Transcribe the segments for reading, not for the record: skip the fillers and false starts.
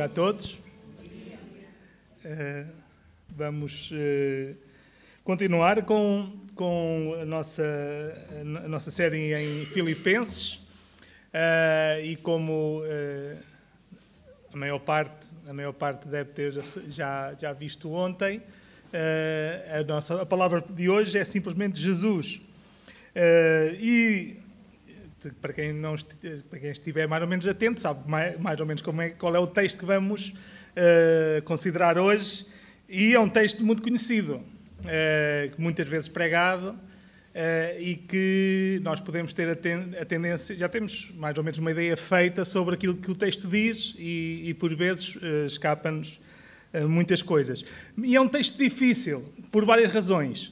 dia a todos. Vamos continuar com a nossa série em Filipenses e como a maior parte deve ter já visto ontem, a palavra de hoje é simplesmente Jesus. E para quem estiver mais ou menos atento, sabe mais ou menos qual é o texto que vamos considerar hoje, e é um texto muito conhecido, muitas vezes pregado, e que nós podemos ter a tendência, já temos mais ou menos uma ideia feita sobre aquilo que o texto diz, e por vezes escapa-nos muitas coisas. E é um texto difícil, por várias razões.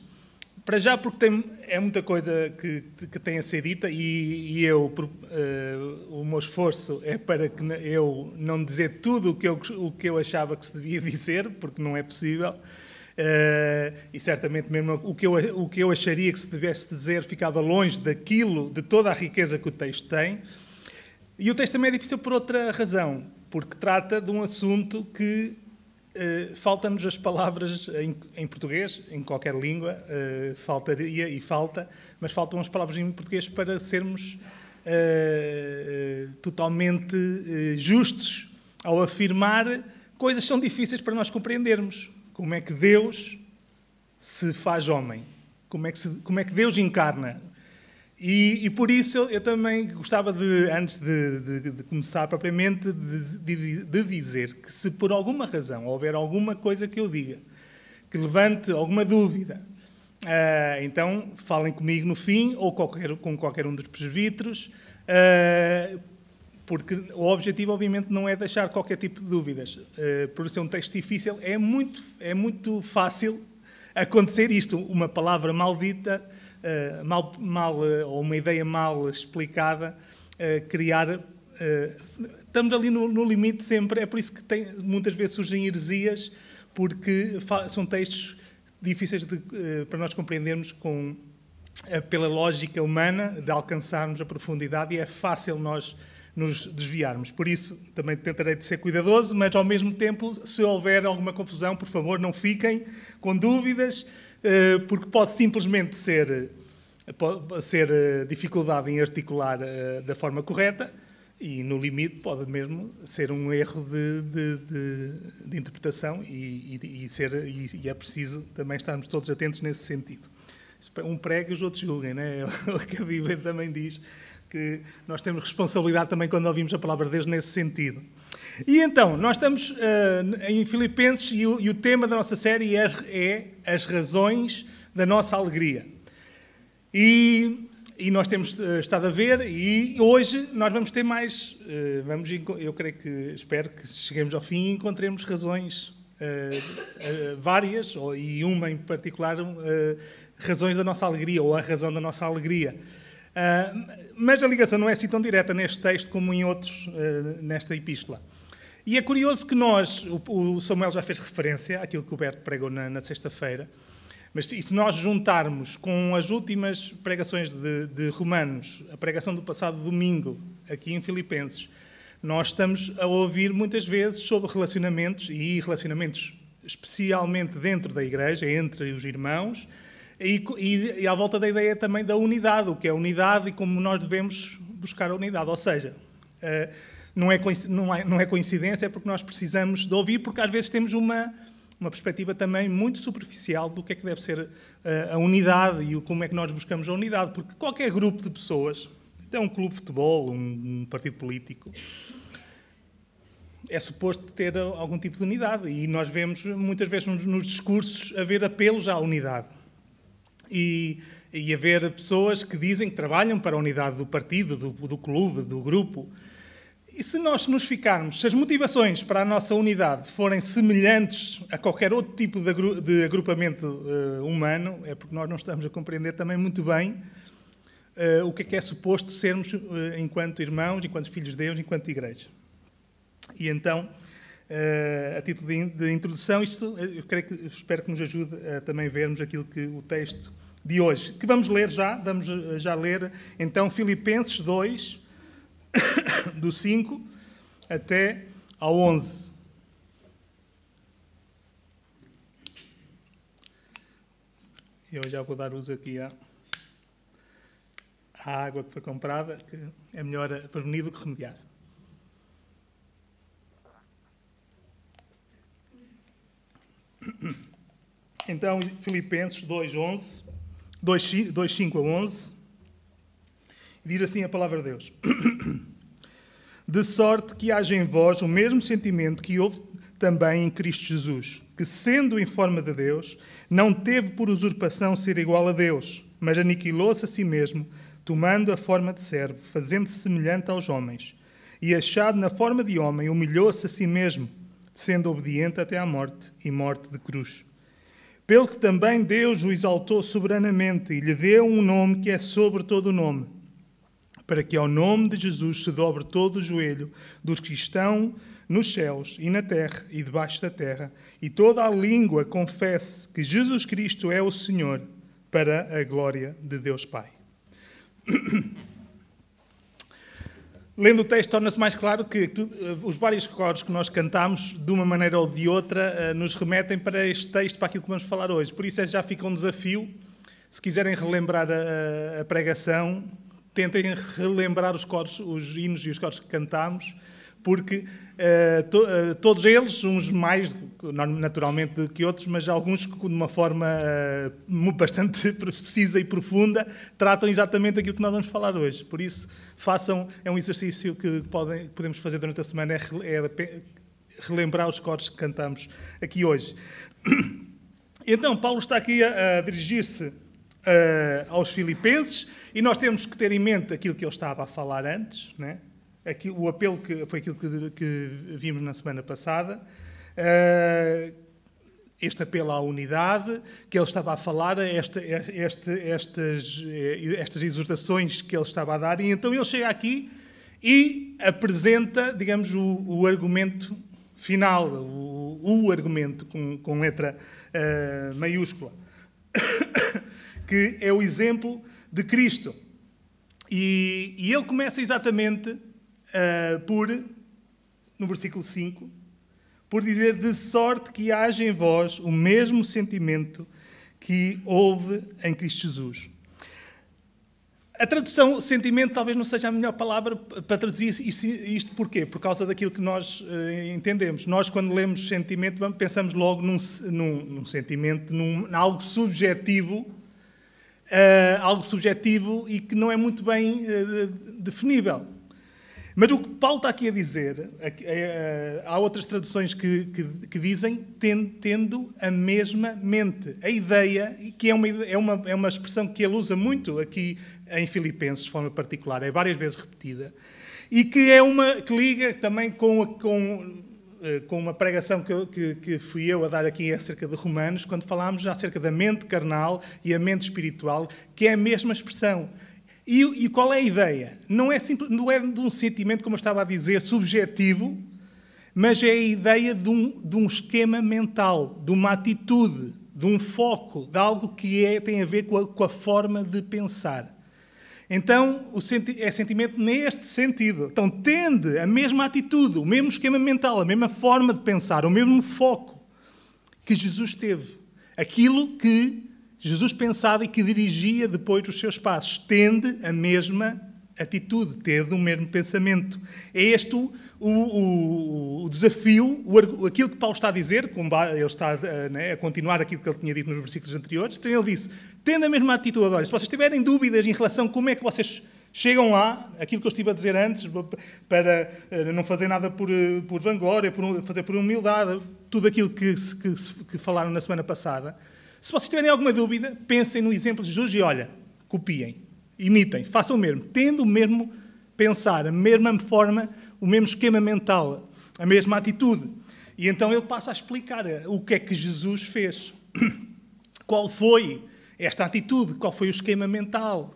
Para já porque é muita coisa que tem a ser dita, e o meu esforço é para que eu não dizer tudo o que eu achava que se devia dizer, porque não é possível, e certamente mesmo o que eu acharia que se devesse dizer ficava longe de toda a riqueza que o texto tem. E o texto também é difícil por outra razão, porque trata de um assunto que faltam-nos as palavras em português, em qualquer língua, faltaria e falta, mas faltam as palavras em português para sermos totalmente justos ao afirmar coisas que são difíceis para nós compreendermos. Como é que Deus se faz homem? Como é que Deus encarna? E por isso eu também gostava antes de começar propriamente, de dizer que se por alguma razão houver alguma coisa que eu diga que levante alguma dúvida, então falem comigo no fim ou com qualquer um dos presbíteros, porque o objetivo obviamente não é deixar qualquer tipo de dúvidas. Por ser um texto difícil, é muito fácil acontecer isto, uma palavra maldita, ou uma ideia mal explicada, criar... estamos ali no limite sempre, é por isso que muitas vezes surgem heresias, porque são textos difíceis para nós compreendermos pela lógica humana, de alcançarmos a profundidade, e é fácil nós nos desviarmos. Por isso, também tentarei de ser cuidadoso, mas ao mesmo tempo, se houver alguma confusão, por favor, não fiquem com dúvidas, porque pode simplesmente ser dificuldade em articular da forma correta, e no limite pode mesmo ser um erro de interpretação, e é preciso também estarmos todos atentos nesse sentido. Um prega e os outros julguem, não é? O que a Bíblia também diz, que nós temos responsabilidade também quando ouvimos a palavra de Deus nesse sentido. E então, nós estamos em Filipenses, e o tema da nossa série é as razões da nossa alegria. E nós temos estado a ver, e hoje nós vamos ter mais, espero que cheguemos ao fim e encontremos razões várias, e uma em particular, razões da nossa alegria, ou a razão da nossa alegria. Mas a ligação não é assim tão direta neste texto como em outros, nesta epístola. E é curioso que o Samuel já fez referência àquilo que o Berto pregou na sexta-feira, mas se nós juntarmos com as últimas pregações de Romanos, a pregação do passado domingo, aqui em Filipenses, nós estamos a ouvir muitas vezes sobre relacionamentos, e relacionamentos especialmente dentro da igreja, entre os irmãos, e à volta da ideia também da unidade, o que é unidade e como nós devemos buscar a unidade. Ou seja, não é coincidência, é porque nós precisamos de ouvir, porque às vezes temos uma perspectiva também muito superficial do que é que deve ser a unidade e como é que nós buscamos a unidade. Porque qualquer grupo de pessoas, até um clube de futebol, um partido político, é suposto ter algum tipo de unidade. E nós vemos muitas vezes nos discursos haver apelos à unidade. E haver pessoas que dizem que trabalham para a unidade do partido, do clube, do grupo. E se nós se as motivações para a nossa unidade forem semelhantes a qualquer outro tipo de agrupamento humano, é porque nós não estamos a compreender também muito bem o que é suposto sermos enquanto irmãos, enquanto filhos de Deus, enquanto igreja. E então, a título de introdução, espero que nos ajude a também vermos aquilo que o texto de hoje, que vamos já ler, então, Filipenses 2, do 5 até ao 11. Eu já vou dar uso aqui à água que foi comprada, que é melhor prevenir do que remediar. Então, Filipenses 2:11, 2:5 a 11, diz assim a palavra de Deus. De sorte que haja em vós o mesmo sentimento que houve também em Cristo Jesus, que, sendo em forma de Deus, não teve por usurpação ser igual a Deus, mas aniquilou-se a si mesmo, tomando a forma de servo, fazendo-se semelhante aos homens. E achado na forma de homem, humilhou-se a si mesmo, sendo obediente até à morte, e morte de cruz. Pelo que também Deus o exaltou soberanamente e lhe deu um nome que é sobre todo o nome, para que ao nome de Jesus se dobre todo o joelho dos que estão nos céus e na terra e debaixo da terra, e toda a língua confesse que Jesus Cristo é o Senhor, para a glória de Deus Pai. Lendo o texto, torna-se mais claro que os vários coros que nós cantamos, de uma maneira ou de outra, nos remetem para este texto, para aquilo que vamos falar hoje. Por isso já fica um desafio. Se quiserem relembrar a pregação, tentem relembrar os coros, os hinos e os coros que cantamos, porque todos eles, uns mais naturalmente do que outros, mas alguns de uma forma bastante precisa e profunda, tratam exatamente aquilo que nós vamos falar hoje. Por isso, é um exercício que podemos fazer durante a semana, é relembrar os coros que cantamos aqui hoje. Então, Paulo está aqui a dirigir-se aos Filipenses, e nós temos que ter em mente aquilo que ele estava a falar antes, né? Aqui, o apelo que foi aquilo que vimos na semana passada, este apelo à unidade, que ele estava a falar, estas exortações que ele estava a dar, e então ele chega aqui e apresenta, digamos, o argumento final, o argumento com letra maiúscula, que é o exemplo de Cristo. E ele começa exatamente no versículo 5, por dizer: de sorte que haja em vós o mesmo sentimento que houve em Cristo Jesus. A tradução sentimento talvez não seja a melhor palavra para traduzir isto. Porquê? Por causa daquilo que nós entendemos. Nós, quando lemos sentimento, pensamos logo num sentimento, num algo subjetivo, e que não é muito bem definível. Mas o que Paulo está aqui a dizer, há outras traduções que dizem tendo a mesma mente. A ideia, que é uma expressão que ele usa muito aqui em Filipenses, de forma particular, é várias vezes repetida, e que liga também com uma pregação que fui eu a dar aqui acerca de Romanos, quando falámos acerca da mente carnal e a mente espiritual, que é a mesma expressão. E qual é a ideia? Não é de um sentimento, como eu estava a dizer, subjetivo, mas é a ideia de um esquema mental, de uma atitude, de um foco, de algo que tem a ver com a forma de pensar. Então, é sentimento neste sentido. Então, tende a mesma atitude, o mesmo esquema mental, a mesma forma de pensar, o mesmo foco que Jesus teve. Aquilo que Jesus pensava e que dirigia depois os seus passos. Tende a mesma atitude, tende o mesmo pensamento. É este o desafio, aquilo que Paulo está a dizer, ele está a continuar aquilo que ele tinha dito nos versículos anteriores. Então ele disse: tende a mesma atitude. Olha, se vocês tiverem dúvidas em relação a como é que vocês chegam lá, aquilo que eu estive a dizer antes, para não fazer nada por vanglória, fazer por humildade, tudo aquilo que falaram na semana passada. Se vocês tiverem alguma dúvida, pensem no exemplo de Jesus e, olha, copiem, imitem, façam o mesmo. Tendo o mesmo pensar, a mesma forma, o mesmo esquema mental, a mesma atitude. E então ele passa a explicar o que é que Jesus fez. Qual foi esta atitude? Qual foi o esquema mental?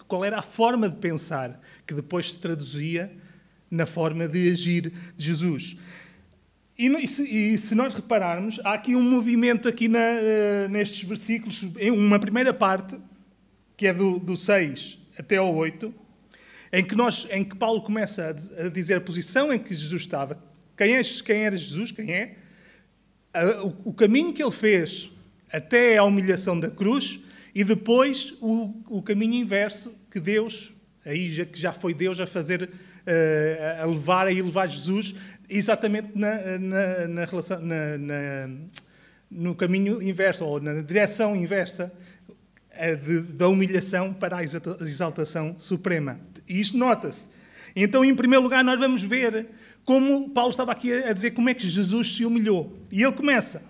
Qual era a forma de pensar que depois se traduzia na forma de agir de Jesus? E se nós repararmos, há aqui um movimento aqui nestes versículos, em uma primeira parte, que é do 6 até ao 8, em que Paulo começa a dizer a posição em que Jesus estava, quem era Jesus, o caminho que ele fez até à humilhação da cruz, e depois o caminho inverso, que Deus, aí que já foi Deus a fazer, a levar Jesus exatamente na relação, no caminho inverso, ou na direção inversa da humilhação para a exaltação suprema. E isto nota-se. Então, em primeiro lugar, nós vamos ver como Paulo estava aqui a dizer como é que Jesus se humilhou. E ele começa,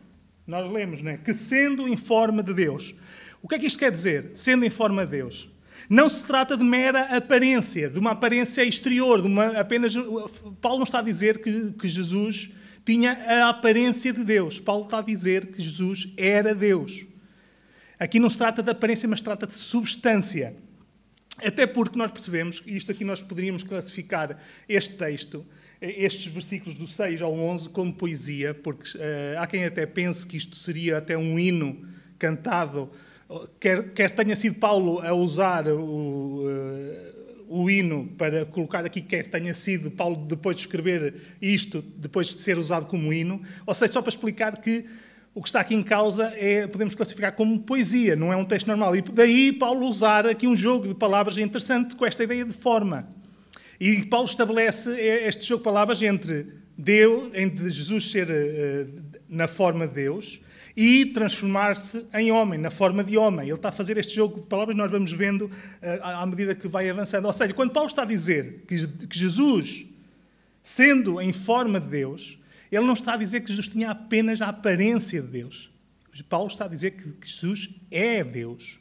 nós lemos, não é? Que sendo em forma de Deus. O que é que isto quer dizer? Sendo em forma de Deus. Não se trata de mera aparência, de uma aparência exterior, Paulo não está a dizer que Jesus tinha a aparência de Deus. Paulo está a dizer que Jesus era Deus. Aqui não se trata de aparência, mas se trata de substância. Até porque nós percebemos, e isto aqui nós poderíamos classificar este texto, estes versículos do 6 ao 11, como poesia, porque há quem até pense que isto seria até um hino cantado, quer tenha sido Paulo a usar o hino para colocar aqui, quer tenha sido Paulo depois de escrever isto, depois de ser usado como hino, ou seja, só para explicar que o que está aqui em causa podemos classificar como poesia, não é um texto normal. E daí Paulo usar aqui um jogo de palavras interessante com esta ideia de forma. E Paulo estabelece este jogo de palavras entre Jesus ser na forma de Deus e transformar-se em homem, na forma de homem. Ele está a fazer este jogo de palavras, nós vamos vendo à medida que vai avançando. Ou seja, quando Paulo está a dizer que Jesus, sendo em forma de Deus, ele não está a dizer que Jesus tinha apenas a aparência de Deus. Paulo está a dizer que Jesus é Deus.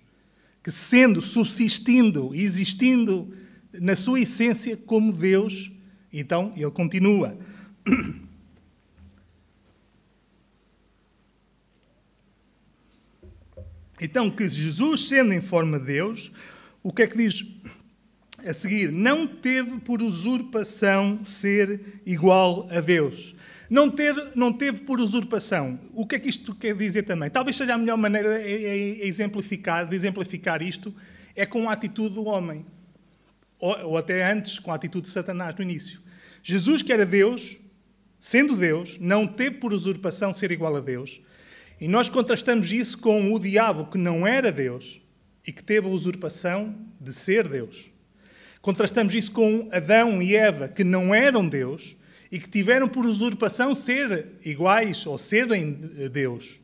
Que sendo, subsistindo e existindo na sua essência como Deus, então ele continua. Então, que Jesus, sendo em forma de Deus, o que é que diz a seguir? Não teve por usurpação ser igual a Deus. Não teve por usurpação. O que é que isto quer dizer também? Talvez seja a melhor maneira de exemplificar isto é com a atitude do homem. Ou até antes, com a atitude de Satanás no início. Jesus, que era Deus, sendo Deus, não teve por usurpação ser igual a Deus. E nós contrastamos isso com o diabo, que não era Deus e que teve a usurpação de ser Deus. Contrastamos isso com Adão e Eva, que não eram Deus e que tiveram por usurpação ser iguais ou serem Deus.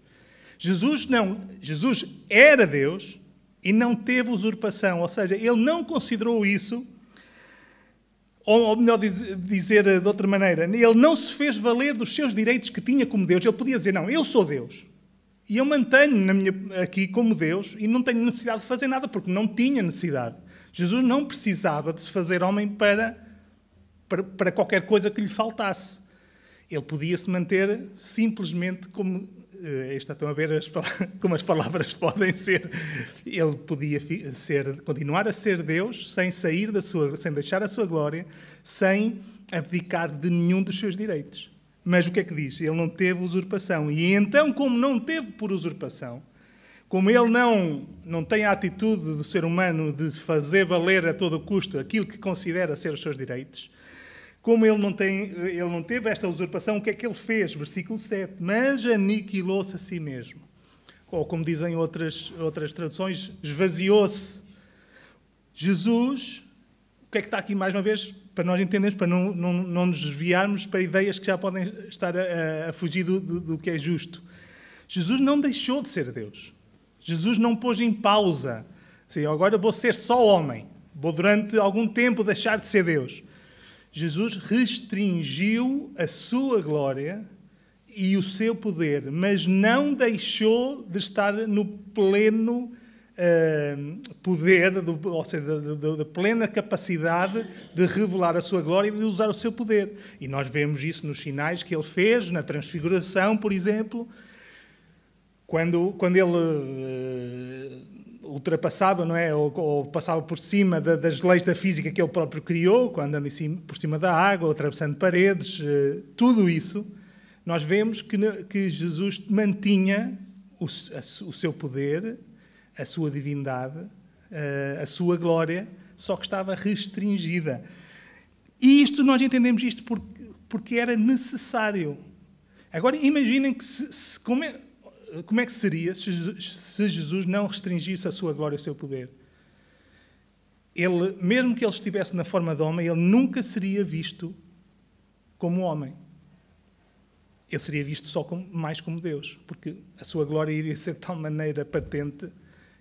Jesus era Deus e não teve usurpação, ou seja, ele não considerou isso, ou melhor dizer de outra maneira, ele não se fez valer dos seus direitos que tinha como Deus. Ele podia dizer, não, eu sou Deus. E eu mantenho-me aqui como Deus e não tenho necessidade de fazer nada, porque não tinha necessidade. Jesus não precisava de se fazer homem para qualquer coisa que lhe faltasse. Ele podia se manter simplesmente como... Estão a ver como as palavras podem ser. Ele podia continuar a ser Deus sem sem deixar a sua glória, sem abdicar de nenhum dos seus direitos. Mas o que é que diz? Ele não teve usurpação. E então, como não teve por usurpação, como ele não tem a atitude do ser humano de fazer valer a todo custo aquilo que considera ser os seus direitos, como ele não teve esta usurpação, o que é que ele fez? Versículo 7. Mas aniquilou-se a si mesmo. Ou, como dizem outras traduções, esvaziou-se. Jesus, o que é que está aqui mais uma vez, para nós entendermos, para não nos desviarmos para ideias que já podem estar a fugir do que é justo. Jesus não deixou de ser Deus. Jesus não pôs em pausa. Assim, agora vou ser só homem. Vou durante algum tempo deixar de ser Deus. Jesus restringiu a sua glória e o seu poder, mas não deixou de estar no pleno poder, ou seja, da plena capacidade de revelar a sua glória e de usar o seu poder. E nós vemos isso nos sinais que ele fez, na transfiguração, por exemplo, quando ele ultrapassava, não é? Ou passava por cima das leis da física que ele próprio criou, quando anda por cima da água, atravessando paredes, tudo isso, nós vemos que Jesus mantinha o seu poder, a sua divindade, a sua glória, só que estava restringida. E nós entendemos isto porque era necessário. Agora, imaginem que como é que seria se Jesus não restringisse a sua glória e o seu poder? Ele, mesmo que ele estivesse na forma de homem, ele nunca seria visto como homem. Ele seria visto só mais como Deus, porque a sua glória iria ser de tal maneira patente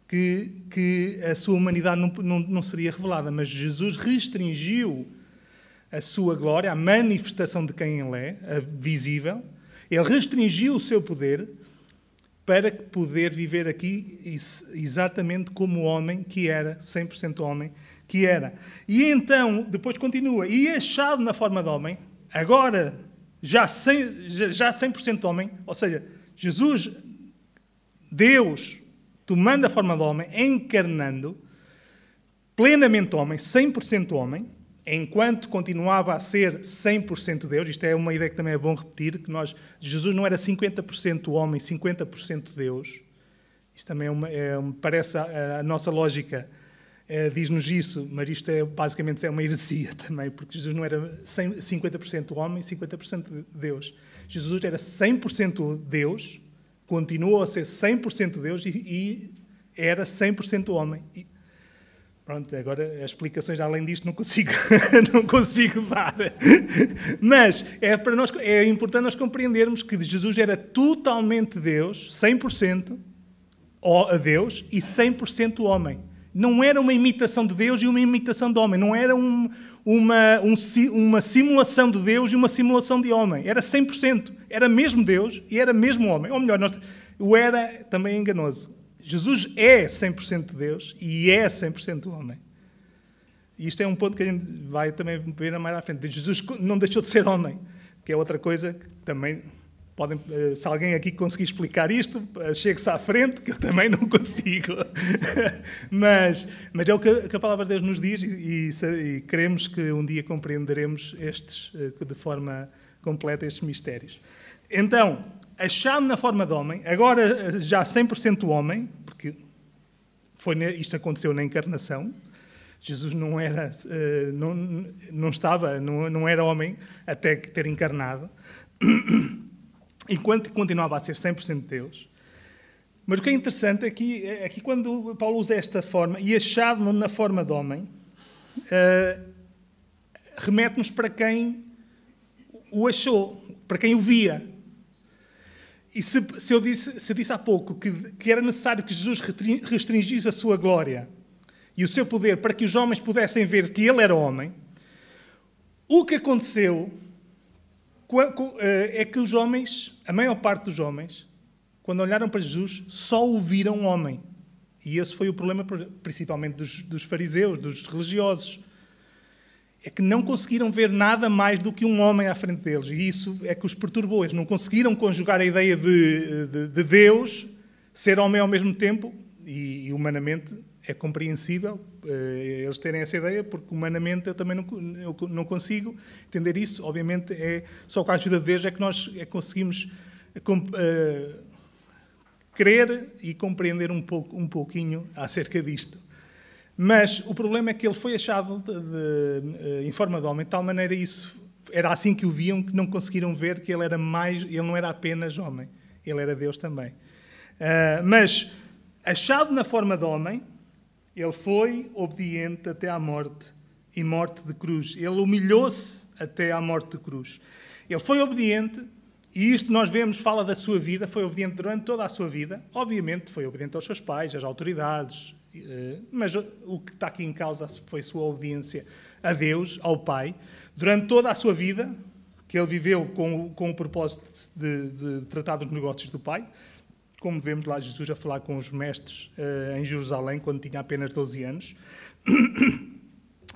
que a sua humanidade não seria revelada. Mas Jesus restringiu a sua glória, a manifestação de quem ele é, a visível. Ele restringiu o seu poder para poder viver aqui exatamente como o homem que era, 100% homem que era. E então, depois continua, e achado na forma de homem, agora já 100% homem, ou seja, Jesus, Deus, tomando a forma de homem, encarnando, plenamente homem, 100% homem, enquanto continuava a ser 100% Deus. Isto é uma ideia que também é bom repetir, que Jesus não era 50% homem, 50% Deus. Isto também parece a nossa lógica diz-nos isso, mas isto basicamente é uma heresia também, porque Jesus não era 50% homem, 50% Deus. Jesus era 100% Deus, continuou a ser 100% Deus e era 100% homem. Pronto, agora as explicações além disto não consigo, não consigo dar. Mas é importante nós compreendermos que Jesus era totalmente Deus, 100% Deus e 100% homem. Não era uma imitação de Deus e uma imitação de homem. Não era uma simulação de Deus e uma simulação de homem. Era 100%. Era mesmo Deus e era mesmo homem. Ou melhor, o era também é enganoso. Jesus é 100% Deus e é 100% homem. E isto é um ponto que a gente vai também ver mais à frente. Jesus não deixou de ser homem, que é outra coisa que também podem... Se alguém aqui conseguir explicar isto, chegue-se à frente, que eu também não consigo. mas é o que a palavra de Deus nos diz e queremos que um dia compreenderemos de forma completa estes mistérios. Então, achado na forma de homem, agora já 100% homem, porque isto aconteceu na encarnação. Jesus não era, não era homem até ter encarnado, enquanto continuava a ser 100% Deus. Mas o que é interessante é que quando Paulo usa esta forma, e achado na forma de homem, remete-nos para quem o achou, para quem o via. E se eu disse há pouco que era necessário que Jesus restringisse a sua glória e o seu poder para que os homens pudessem ver que ele era homem, o que aconteceu é que os homens, a maior parte dos homens, quando olharam para Jesus, só o viram homem. E esse foi o problema principalmente dos fariseus, dos religiosos. É que não conseguiram ver nada mais do que um homem à frente deles. E isso é que os perturbou. Eles não conseguiram conjugar a ideia de Deus ser homem ao mesmo tempo. E humanamente é compreensível eles terem essa ideia, porque humanamente eu também não consigo entender isso. Obviamente, só com a ajuda de Deus é que nós conseguimos crer e compreender um pouquinho acerca disto. Mas o problema é que ele foi achado em forma de homem, de tal maneira isso era assim que o viam, que não conseguiram ver que ele não era apenas homem, ele era Deus também. Mas achado na forma de homem, ele foi obediente até à morte e morte de cruz. Ele humilhou-se até à morte de cruz. Ele foi obediente, e isto nós vemos, fala da sua vida, foi obediente durante toda a sua vida. Obviamente foi obediente aos seus pais, às autoridades, mas o que está aqui em causa foi a sua obediência a Deus, ao Pai, durante toda a sua vida, que ele viveu com o propósito de tratar dos negócios do Pai, como vemos lá Jesus a falar com os mestres em Jerusalém, quando tinha apenas 12 anos.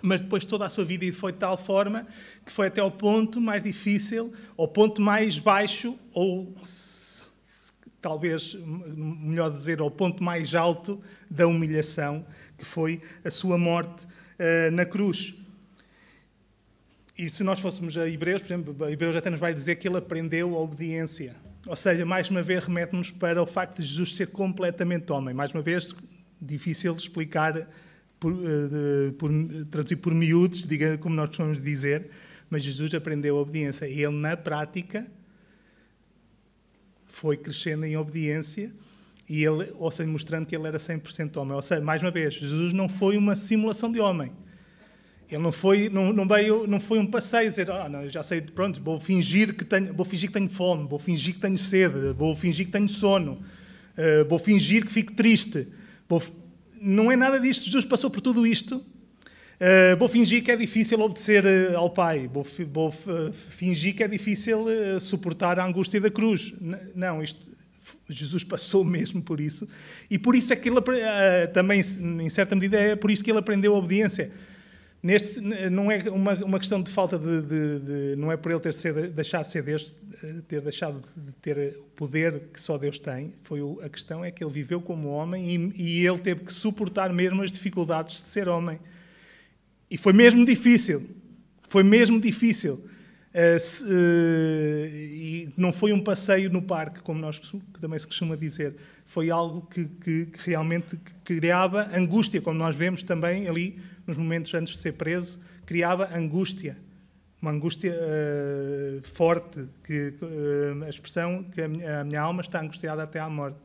Mas depois toda a sua vida foi de tal forma que foi até ao ponto mais difícil, ao ponto mais baixo, ou talvez, melhor dizer, ao ponto mais alto da humilhação, que foi a sua morte na cruz. E se nós fôssemos a Hebreus, por exemplo, a Hebreus até nos vai dizer que ele aprendeu a obediência. Ou seja, mais uma vez remete-nos para o facto de Jesus ser completamente homem. Mais uma vez, difícil explicar, traduzir por miúdos, diga como nós costumamos dizer, mas Jesus aprendeu a obediência. E ele, na prática, foi crescendo em obediência, e ele, ou seja, mostrando que ele era 100% homem. Ou seja, mais uma vez, Jesus não foi uma simulação de homem. Ele não foi um passeio, dizer, não, já sei, pronto, vou fingir que tenho fome, vou fingir que tenho sede, vou fingir que tenho sono, vou fingir que fico triste. Não é nada disto. Jesus passou por tudo isto. Vou fingir que é difícil obedecer ao Pai. Vou fingir que é difícil suportar a angústia da cruz. Não, Jesus passou mesmo por isso. E por isso é que ele, também, em certa medida, é por isso que ele aprendeu a obediência. Não é uma questão de falta não é por ele deixado de ser Deus, ter deixado de ter o poder que só Deus tem. A questão é que ele viveu como homem e ele teve que suportar mesmo as dificuldades de ser homem. E foi mesmo difícil. Foi mesmo difícil. E não foi um passeio no parque, como também se costuma dizer. Foi algo que realmente criava angústia, como nós vemos também ali nos momentos antes de ser preso, criava angústia. Uma angústia forte, a expressão que a minha alma está angustiada até à morte.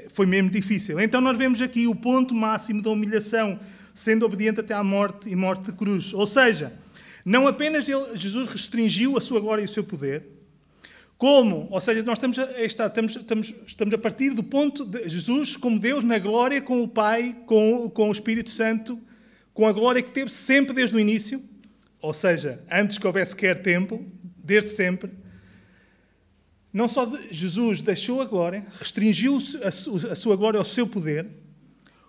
Foi mesmo difícil. Então nós vemos aqui o ponto máximo da humilhação, sendo obediente até à morte e morte de cruz. Ou seja, não apenas Jesus restringiu a sua glória e o seu poder, ou seja, nós estamos a partir do ponto de Jesus como Deus na glória com o Pai, com o Espírito Santo, com a glória que teve sempre desde o início, ou seja, antes que houvesse qualquer tempo, desde sempre. Não só Jesus deixou a glória, restringiu a sua glória ao seu poder,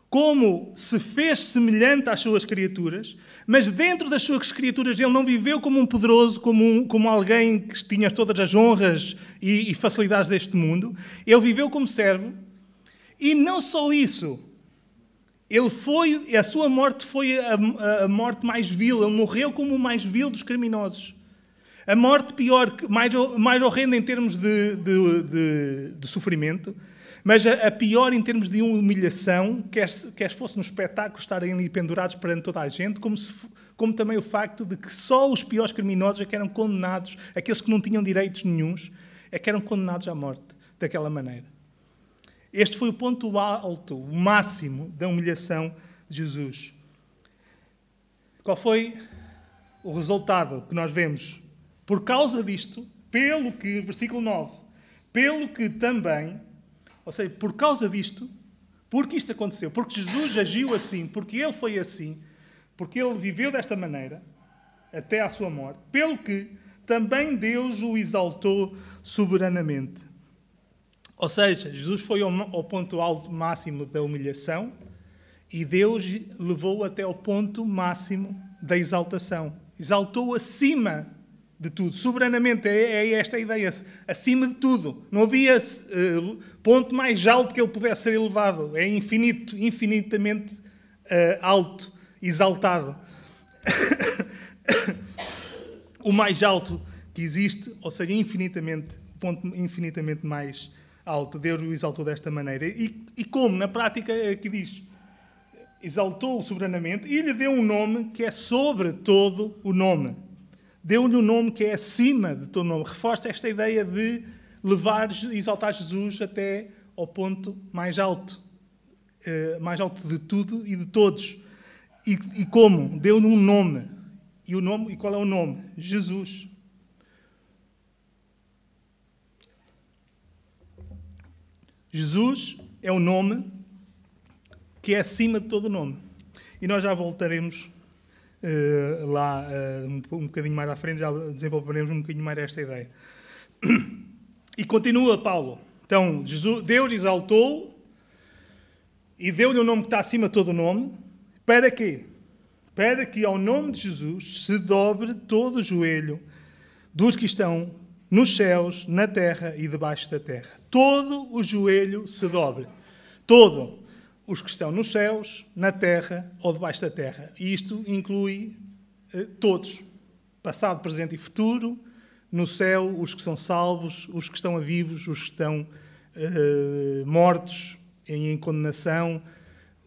como se fez semelhante às suas criaturas, mas dentro das suas criaturas ele não viveu como um poderoso, como alguém que tinha todas as honras e facilidades deste mundo. Ele viveu como servo. E não só isso, a sua morte foi a morte mais vil. Ele morreu como o mais vil dos criminosos. A morte pior, mais horrenda em termos de sofrimento, mas a pior em termos de humilhação, quer fosse no espetáculo estarem ali pendurados perante toda a gente, como também o facto de que só os piores criminosos é que eram condenados, aqueles que não tinham direitos nenhuns, é que eram condenados à morte daquela maneira. Este foi o ponto alto, o máximo da humilhação de Jesus. Qual foi o resultado que nós vemos? Por causa disto, versículo 9, pelo que também, ou seja, por causa disto, porque isto aconteceu, porque Jesus agiu assim, porque ele foi assim, porque ele viveu desta maneira, até à sua morte, pelo que também Deus o exaltou soberanamente. Ou seja, Jesus foi ao ponto alto máximo da humilhação e Deus levou até ao ponto máximo da exaltação. Exaltou acima de tudo. Soberanamente é esta a ideia. Acima de tudo. Não havia ponto mais alto que ele pudesse ser elevado. É infinitamente alto, exaltado. O mais alto que existe, ou seja, ponto infinitamente mais alto. Deus o exaltou desta maneira. E como? Na prática, aqui diz, exaltou-o soberanamente e lhe deu um nome que é sobre todo o nome. Deu-lhe um nome que é acima de todo o nome. Reforça esta ideia de exaltar Jesus até ao ponto mais alto de tudo e de todos. E como? Deu-lhe um nome. E qual é o nome? Jesus. Jesus é o nome que é acima de todo o nome. E nós já voltaremos lá um bocadinho mais à frente, já desenvolveremos um bocadinho mais esta ideia. E continua Paulo. Então, Deus exaltou e deu-lhe um nome que está acima de todo o nome. Para quê? Para que ao nome de Jesus se dobre todo o joelho dos que estão nos céus, na terra e debaixo da terra. Todo o joelho se dobre. Todo. Os que estão nos céus, na terra ou debaixo da terra. E isto inclui todos. Passado, presente e futuro. No céu, os que são salvos, os que estão vivos, os que estão mortos em condenação,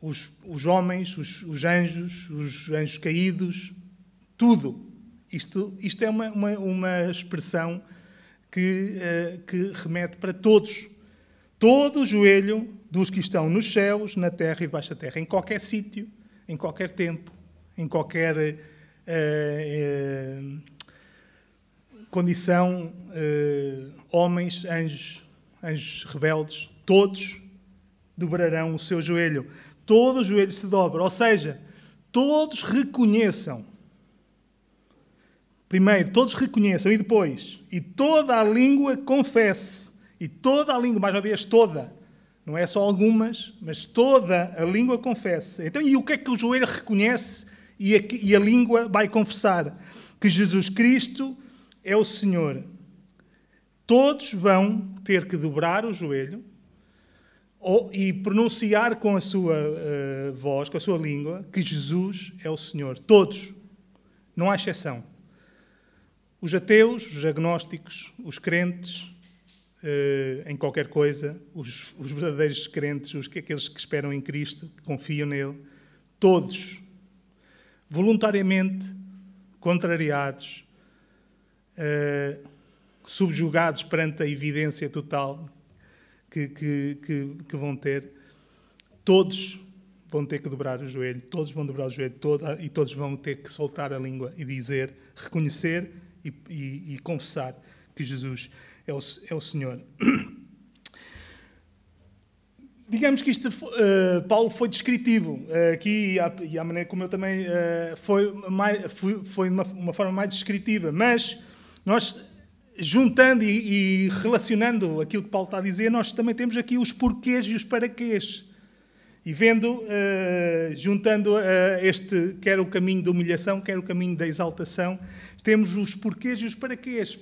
os homens, os anjos caídos. Tudo. Isto é uma expressão que remete para todos. Todo o joelho dos que estão nos céus, na terra e debaixo da terra. Em qualquer sítio, em qualquer tempo, em qualquer condição, homens, anjos rebeldes, todos dobrarão o seu joelho. Todo o joelho se dobra. Ou seja, todos reconheçam. Primeiro, todos reconheçam e depois, e toda a língua confesse. E toda a língua, mais uma vez, toda. Não é só algumas, mas toda a língua confesse. Então, e o que é que o joelho reconhece e a língua vai confessar? Que Jesus Cristo é o Senhor. Todos vão ter que dobrar o joelho e pronunciar com a sua voz, com a sua língua, que Jesus é o Senhor. Todos. Não há exceção. Os ateus, os agnósticos, os crentes, em qualquer coisa, os verdadeiros crentes, aqueles que esperam em Cristo, que confiam nele, todos, voluntariamente, contrariados, subjugados perante a evidência total que vão ter, todos vão ter que dobrar o joelho, todos vão dobrar o joelho e todos vão ter que soltar a língua e dizer, reconhecer e confessar que Jesus é o Senhor. Digamos que isto, Paulo foi descritivo aqui, e a maneira como eu também foi de uma forma mais descritiva, mas nós, juntando e relacionando aquilo que Paulo está a dizer, nós também temos aqui os porquês e os paraquês. E vendo, juntando quer o caminho da humilhação, quer o caminho da exaltação, temos os porquês e os paraquês.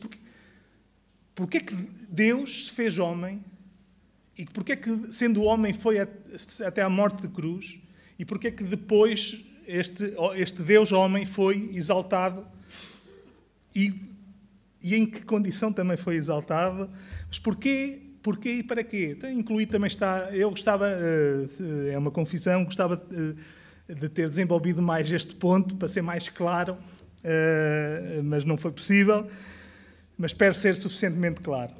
Porquê é que Deus se fez homem? E porquê é que, sendo homem, foi até à morte de cruz? E porquê é que depois este Deus homem foi exaltado? E em que condição também foi exaltado? Mas porquê e para quê? Incluído também está... Eu gostava, é uma confissão, gostava de ter desenvolvido mais este ponto, para ser mais claro, mas não foi possível. Mas espero ser suficientemente claro.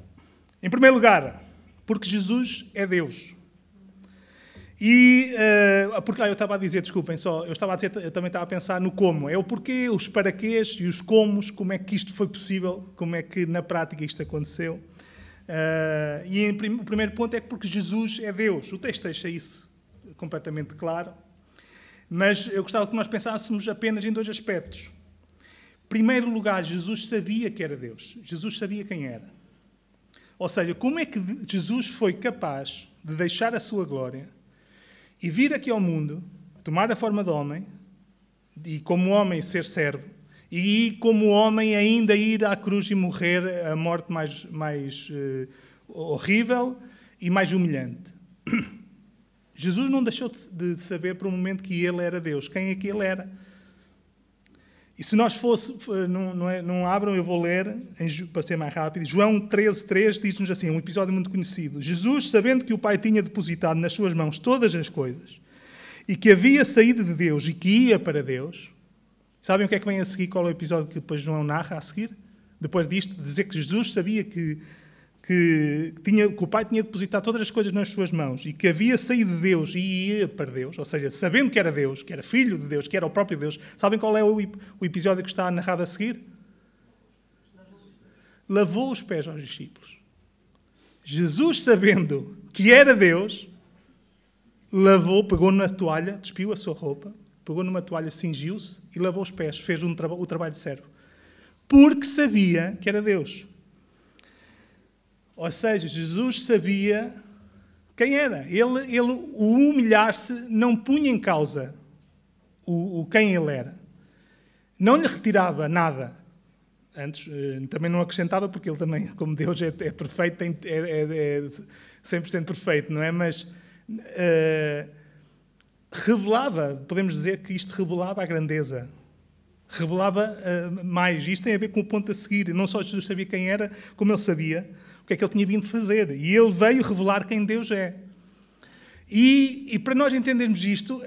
Em primeiro lugar, porque Jesus é Deus. Porque eu estava a dizer, desculpem só, eu também estava a pensar no como. É o porquê, os paraquês e os comos, como é que isto foi possível, como é que na prática isto aconteceu. O primeiro ponto é que porque Jesus é Deus. O texto deixa isso completamente claro. Mas eu gostava que nós pensássemos apenas em dois aspectos. Em primeiro lugar, Jesus sabia que era Deus. Jesus sabia quem era. Ou seja, como é que Jesus foi capaz de deixar a sua glória e vir aqui ao mundo, tomar a forma de homem, e como homem ser servo, e como homem ainda ir à cruz e morrer a morte mais horrível e mais humilhante. Jesus não deixou de saber por um momento que ele era Deus. Quem é que ele era? E se nós não abram, eu vou ler, para ser mais rápido. João 13:3 diz-nos assim, um episódio muito conhecido. Jesus, sabendo que o Pai tinha depositado nas suas mãos todas as coisas, e que havia saído de Deus e que ia para Deus. Sabem o que é que vem a seguir? Qual é o episódio que depois João narra a seguir? Depois disto, de dizer que Jesus sabia que o Pai tinha depositado todas as coisas nas suas mãos e que havia saído de Deus e ia para Deus, ou seja, sabendo que era Deus, que era Filho de Deus, que era o próprio Deus. Sabem qual é o episódio que está narrado a seguir? Lavou os pés aos discípulos. Jesus, sabendo que era Deus, pegou na toalha, despiu a sua roupa, pegou numa toalha, cingiu-se e lavou os pés, fez o trabalho de servo. Porque sabia que era Deus. Ou seja, Jesus sabia quem era. O humilhar-se não punha em causa quem ele era. Não lhe retirava nada. Antes, também não acrescentava, porque ele também, como Deus é perfeito, é 100% perfeito, não é? Mas revelava, podemos dizer que isto revelava a grandeza. Revelava mais. Isto tem a ver com o ponto a seguir. Não só Jesus sabia quem era, como ele sabia o que é que ele tinha vindo fazer. E ele veio revelar quem Deus é. E para nós entendermos isto,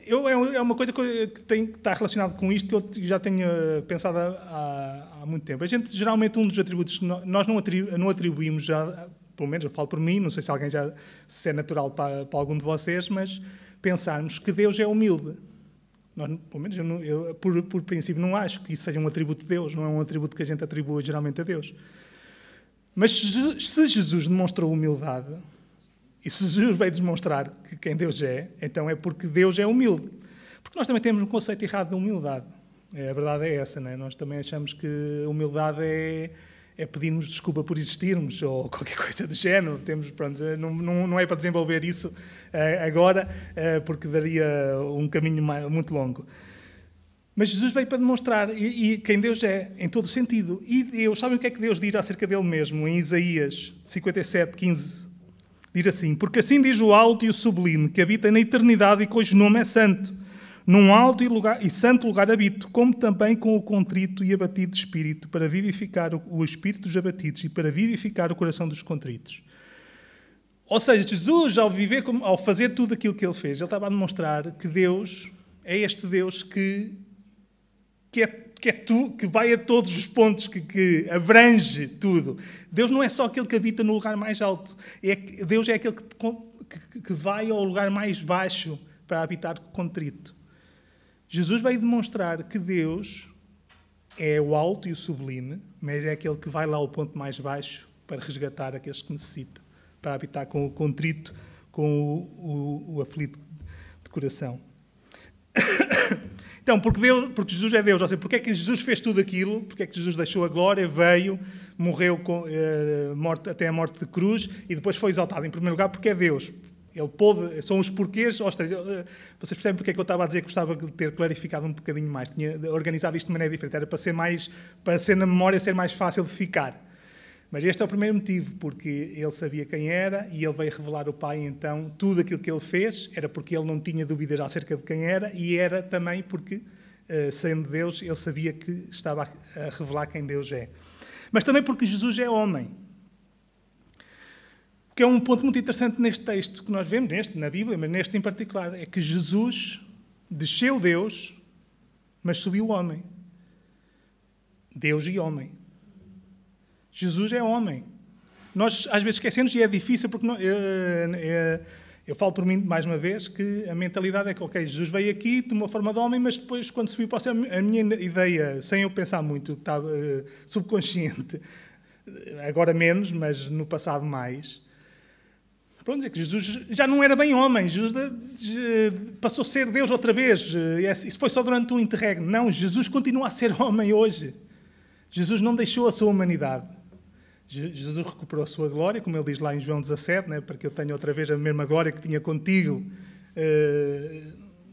É uma coisa que está relacionada com isto, que eu já tenho pensado há muito tempo. A gente, geralmente, um dos atributos que nós não atribuímos, já, pelo menos eu falo por mim, não sei se alguém se é natural para algum de vocês, mas pensarmos que Deus é humilde. Nós, pelo menos eu, por princípio, não acho que isso seja um atributo de Deus, não é um atributo que a gente atribui geralmente a Deus. Mas se Jesus demonstrou humildade, e se Jesus veio demonstrar que quem Deus é, então é porque Deus é humilde. Porque nós também temos um conceito errado de humildade. A verdade é essa, não é? Nós também achamos que humildade é pedirmos desculpa por existirmos, ou qualquer coisa do género. Pronto, não é para desenvolver isso agora, porque daria um caminho muito longo. Mas Jesus veio para demonstrar e quem Deus é, em todo o sentido. E Deus, sabem o que é que Deus diz acerca dele mesmo? Em Isaías 57, 15, diz assim: porque assim diz o alto e o sublime, que habita na eternidade e cujo nome é santo. Num alto e santo lugar habito, como também com o contrito e abatido de espírito, para vivificar o espírito dos abatidos e para vivificar o coração dos contritos. Ou seja, Jesus, ao fazer tudo aquilo que ele fez, ele estava a demonstrar que Deus é este Deus que vai a todos os pontos, que abrange tudo. Deus não é só aquele que habita no lugar mais alto. Deus é aquele que vai ao lugar mais baixo para habitar contrito. Jesus veio demonstrar que Deus é o alto e o sublime, mas é aquele que vai lá ao ponto mais baixo para resgatar aqueles que necessitam, para habitar com o contrito, com o aflito de coração. Então, porque Jesus é Deus, ou seja, porque é que Jesus fez tudo aquilo, porque é que Jesus deixou a glória, veio, morreu até a morte de cruz e depois foi exaltado. Em primeiro lugar, porque é Deus. Ele pôde, são os porquês, ou seja, vocês percebem porque é que eu estava a dizer que gostava de ter clarificado um bocadinho mais, tinha organizado isto de maneira diferente, era para ser na memória ser mais fácil de ficar. Mas este é o primeiro motivo, porque ele sabia quem era e ele veio revelar o Pai, então tudo aquilo que ele fez era porque ele não tinha dúvidas acerca de quem era e era também porque, sendo Deus, ele sabia que estava a revelar quem Deus é. Mas também porque Jesus é homem. Que é um ponto muito interessante neste texto que nós vemos, na Bíblia, mas neste em particular, é que Jesus desceu Deus, mas subiu homem. Deus e homem. Jesus é homem. Nós, às vezes, esquecemos, e é difícil, porque eu falo por mim, mais uma vez, que a mentalidade é que, ok, Jesus veio aqui, tomou forma de homem, mas depois, quando subiu para o céu, a minha ideia, sem eu pensar muito, estava subconsciente, agora menos, mas no passado mais. Pronto, é que Jesus já não era bem homem, Jesus passou a ser Deus outra vez. Isso foi só durante um interregno. Não, Jesus continua a ser homem hoje. Jesus não deixou a sua humanidade. Jesus recuperou a sua glória, como ele diz lá em João 17, né, para que eu tenha outra vez a mesma glória que tinha contigo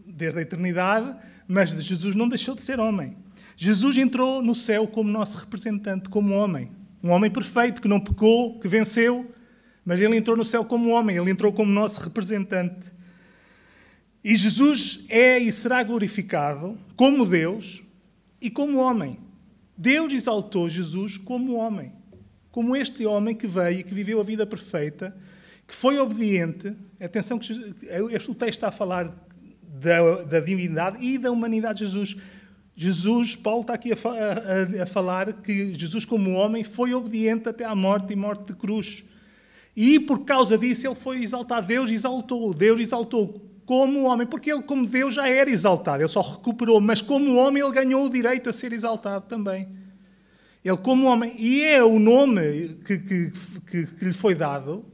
desde a eternidade, mas Jesus não deixou de ser homem. Jesus entrou no céu como nosso representante, como homem. Um homem perfeito, que não pecou, que venceu. Mas ele entrou no céu como homem, ele entrou como nosso representante. E Jesus é e será glorificado como Deus e como homem. Deus exaltou Jesus como homem. Como este homem que veio e que viveu a vida perfeita, que foi obediente. Atenção que o texto está a falar da divindade e da humanidade de Jesus. Jesus, Paulo está aqui a falar que Jesus como homem foi obediente até à morte e morte de cruz. E por causa disso ele foi exaltado. Deus exaltou como homem, porque ele como Deus já era exaltado, ele só recuperou, mas como homem ele ganhou o direito a ser exaltado também. Ele como homem, e é o nome que lhe foi dado,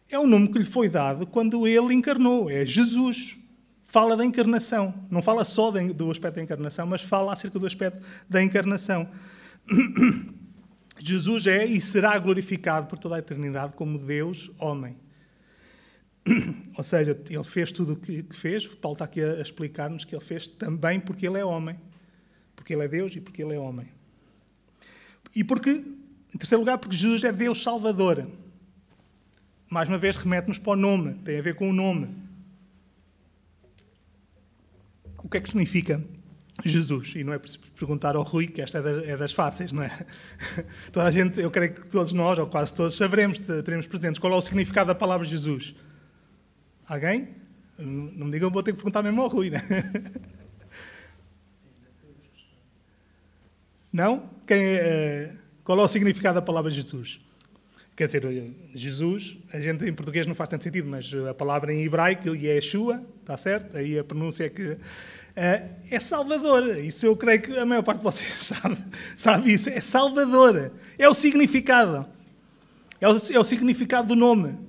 é o nome que lhe foi dado quando ele encarnou, é Jesus. Fala da encarnação, não fala só do aspecto da encarnação, mas fala acerca do aspecto da encarnação. Jesus é e será glorificado por toda a eternidade como Deus, homem. Ou seja, ele fez tudo o que fez. Paulo está aqui a explicar-nos que ele fez também porque ele é homem. Porque ele é Deus e porque ele é homem. E porque, em terceiro lugar, porque Jesus é Deus Salvador. Mais uma vez, remete-nos para o nome. Tem a ver com o nome. O que é que significa Jesus? E não é preciso perguntar ao Rui, que esta é das fáceis, não é? Toda a gente, eu creio que todos nós, ou quase todos, saberemos, teremos presentes qual é o significado da palavra Jesus. Alguém? Não me digam, vou ter que perguntar mesmo ao Rui, né? Não? Qual é o significado da palavra Jesus? Quer dizer, Jesus, a gente em português não faz tanto sentido, mas a palavra em hebraico, Yeshua, está certo? Aí a pronúncia é que... é Salvador. Isso eu creio que a maior parte de vocês sabe isso. É Salvador. É o significado. É o significado do nome.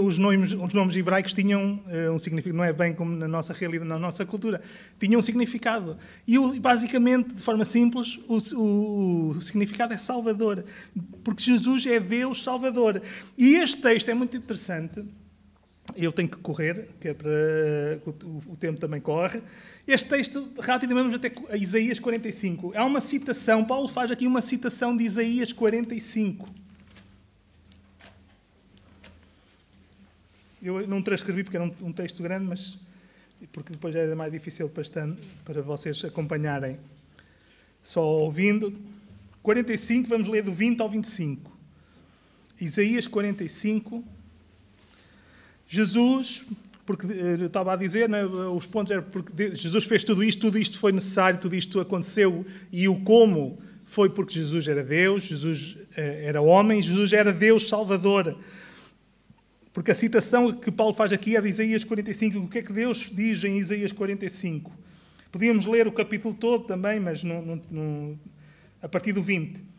Os nomes hebraicos tinham um significado, não é bem como na nossa realidade, na nossa cultura, tinham um significado. E basicamente, de forma simples, o significado é Salvador, porque Jesus é Deus Salvador. E este texto é muito interessante. Eu tenho que correr, que é para o tempo também corre. Este texto, rapidamente, vamos até a Isaías 45. Há uma citação, Paulo faz aqui uma citação de Isaías 45. Eu não transcrevi porque era um texto grande, mas porque depois era mais difícil para vocês acompanharem. Só ouvindo. 45, vamos ler do 20 ao 25. Isaías 45. Jesus, porque eu estava a dizer, né, os pontos eram porque Jesus fez tudo isto foi necessário, tudo isto aconteceu, e o como foi porque Jesus era Deus, Jesus era homem, Jesus era Deus Salvador. Porque a citação que Paulo faz aqui é de Isaías 45. O que é que Deus diz em Isaías 45? Podíamos ler o capítulo todo também, mas a partir do 20.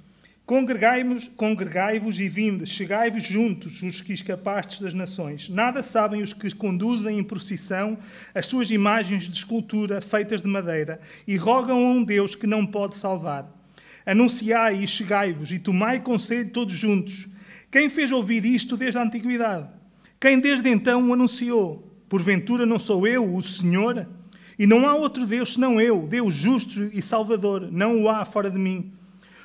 Congregai-vos e vinde, chegai-vos juntos os que escapastes das nações. Nada sabem os que conduzem em procissão as suas imagens de escultura feitas de madeira e rogam a um Deus que não pode salvar. Anunciai e chegai-vos e tomai conselho todos juntos. Quem fez ouvir isto desde a antiguidade? Quem desde então o anunciou? Porventura não sou eu, o Senhor? E não há outro Deus senão eu, Deus justo e salvador, não o há fora de mim.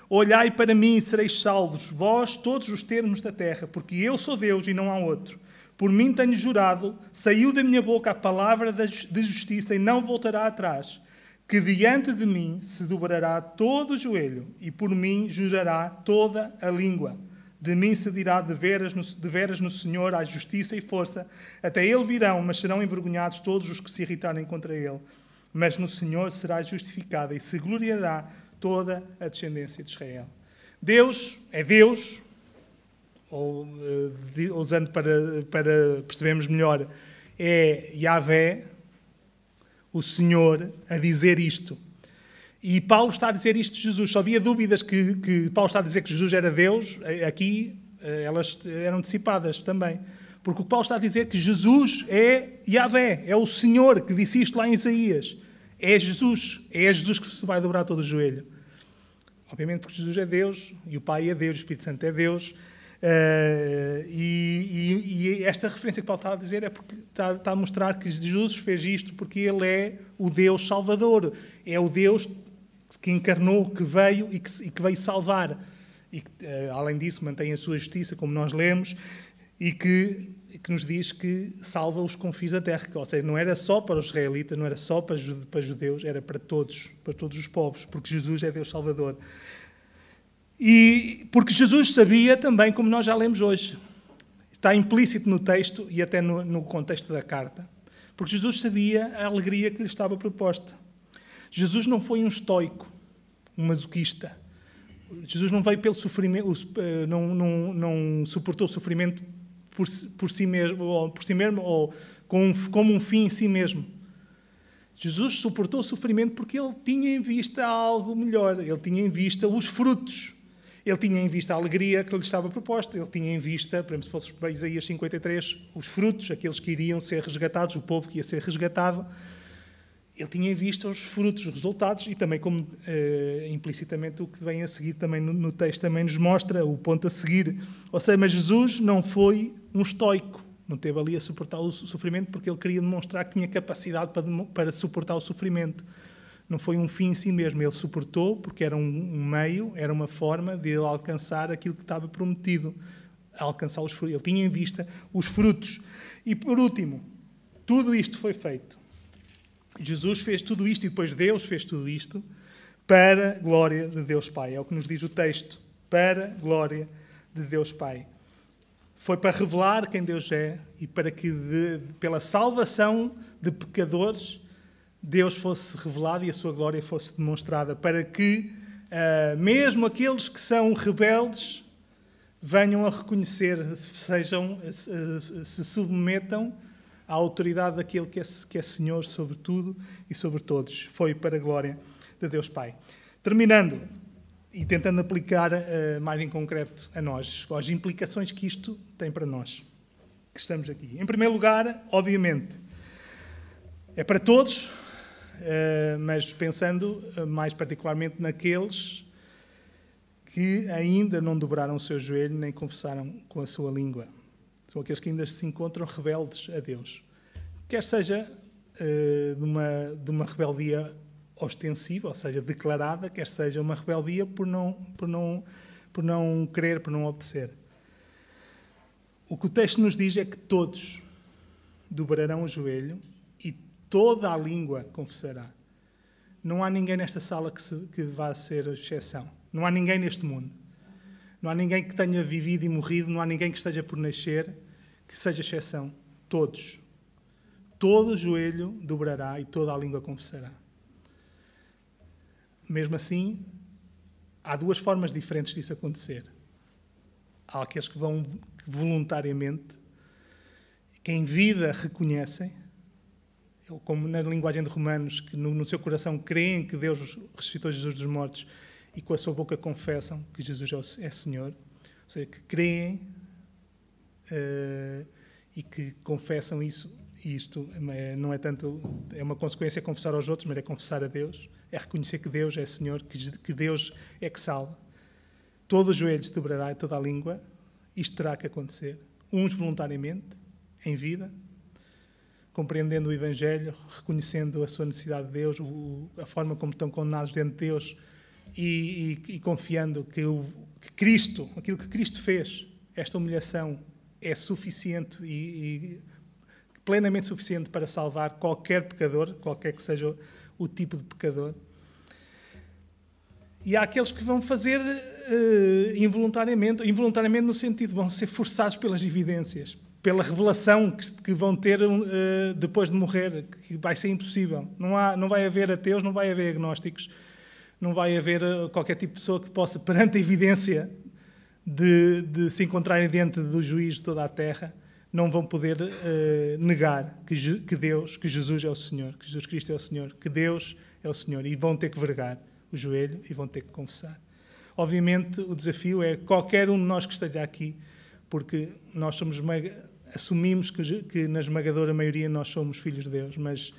Olhai para mim e sereis salvos, vós todos os termos da terra, porque eu sou Deus e não há outro. Por mim tenho jurado, saiu da minha boca a palavra de justiça e não voltará atrás, que diante de mim se dobrará todo o joelho e por mim jurará toda a língua. De mim se dirá de veras no Senhor há justiça e força. Até ele virão, mas serão envergonhados todos os que se irritarem contra ele. Mas no Senhor será justificada e se gloriará toda a descendência de Israel. Deus é Deus, ou usando para percebermos melhor, é Yahvé, o Senhor, a dizer isto. E Paulo está a dizer isto de Jesus. Só havia dúvidas que Paulo está a dizer que Jesus era Deus. Aqui elas eram dissipadas também. Porque o Paulo está a dizer que Jesus é Yahvé, é o Senhor que disse isto lá em Isaías. É Jesus que se vai dobrar todo o joelho. Obviamente porque Jesus é Deus, e o Pai é Deus, o Espírito Santo é Deus. E esta referência que Paulo está a dizer é porque está a mostrar que Jesus fez isto porque Ele é o Deus Salvador. É o Deus que encarnou, que veio e que veio salvar. E que, além disso, mantém a sua justiça, como nós lemos, e que nos diz que salva os confins da terra. Ou seja, não era só para os israelitas, não era só para judeus, era para todos os povos, porque Jesus é Deus Salvador. E porque Jesus sabia também, como nós já lemos hoje, está implícito no texto e até no contexto da carta, porque Jesus sabia a alegria que lhe estava proposta. Jesus não foi um estoico, um masoquista. Jesus não veio pelo sofrimento, não suportou o sofrimento por si mesmo, ou como um fim em si mesmo. Jesus suportou o sofrimento porque ele tinha em vista algo melhor, ele tinha em vista os frutos. Ele tinha em vista a alegria que lhe estava proposta. Ele tinha em vista, por exemplo, se fosse para Isaías 53, os frutos, aqueles que iriam ser resgatados, o povo que ia ser resgatado. Ele tinha em vista os frutos, os resultados, e também, como implicitamente o que vem a seguir também no texto também nos mostra, o ponto a seguir. Ou seja, mas Jesus não foi um estoico, não esteve ali a suportar o sofrimento porque ele queria demonstrar que tinha capacidade para suportar o sofrimento. Não foi um fim em si mesmo, ele suportou porque era um meio, era uma forma de ele alcançar aquilo que estava prometido, alcançar os frutos. Ele tinha em vista os frutos. E por último, tudo isto foi feito. Jesus fez tudo isto e depois Deus fez tudo isto para a glória de Deus Pai. É o que nos diz o texto, para a glória de Deus Pai. Foi para revelar quem Deus é e para que, pela salvação de pecadores, Deus fosse revelado e a sua glória fosse demonstrada, para que mesmo aqueles que são rebeldes venham a reconhecer, se submetam à autoridade daquele que é Senhor sobre tudo e sobre todos. Foi para a glória de Deus Pai. Terminando e tentando aplicar mais em concreto a nós, as implicações que isto tem para nós, que estamos aqui. Em primeiro lugar, obviamente, é para todos, mas pensando mais particularmente naqueles que ainda não dobraram o seu joelho nem confessaram com a sua língua. São aqueles que ainda se encontram rebeldes a Deus. Quer seja de uma rebeldia ostensiva, ou seja, declarada, quer seja uma rebeldia por não querer, por não obedecer. O que o texto nos diz é que todos dobrarão o joelho e toda a língua confessará. Não há ninguém nesta sala que vá ser exceção. Não há ninguém neste mundo. Não há ninguém que tenha vivido e morrido, não há ninguém que esteja por nascer que seja exceção. Todos. Todo o joelho dobrará e toda a língua confessará. Mesmo assim, há duas formas diferentes disso acontecer. Há aqueles que vão voluntariamente, que em vida reconhecem, como na linguagem de Romanos, que no seu coração creem que Deus ressuscitou Jesus dos mortos e com a sua boca confessam que Jesus é Senhor. Ou seja, que creem e que confessam isso. E isto não é tanto, é uma consequência confessar aos outros, mas é confessar a Deus. É reconhecer que Deus é Senhor, que Deus é que salva. Todo o joelho se dobrará e toda a língua. Isto terá que acontecer. Uns voluntariamente, em vida, compreendendo o Evangelho, reconhecendo a sua necessidade de Deus, a forma como estão condenados diante de Deus e confiando que Cristo, aquilo que Cristo fez, esta humilhação é suficiente e plenamente suficiente para salvar qualquer pecador, qualquer que seja o tipo de pecador. E há aqueles que vão fazer involuntariamente no sentido, vão ser forçados pelas evidências, pela revelação que vão ter depois de morrer, que vai ser impossível. Não vai haver ateus, não vai haver agnósticos, não vai haver qualquer tipo de pessoa que possa, perante a evidência de se encontrarem diante do juiz de toda a terra, não vão poder negar que Jesus é o Senhor, que Jesus Cristo é o Senhor, que Deus é o Senhor, e vão ter que vergar o joelho e vão ter que confessar. Obviamente, o desafio é qualquer um de nós que esteja aqui, porque nós assumimos que na esmagadora maioria nós somos filhos de Deus, mas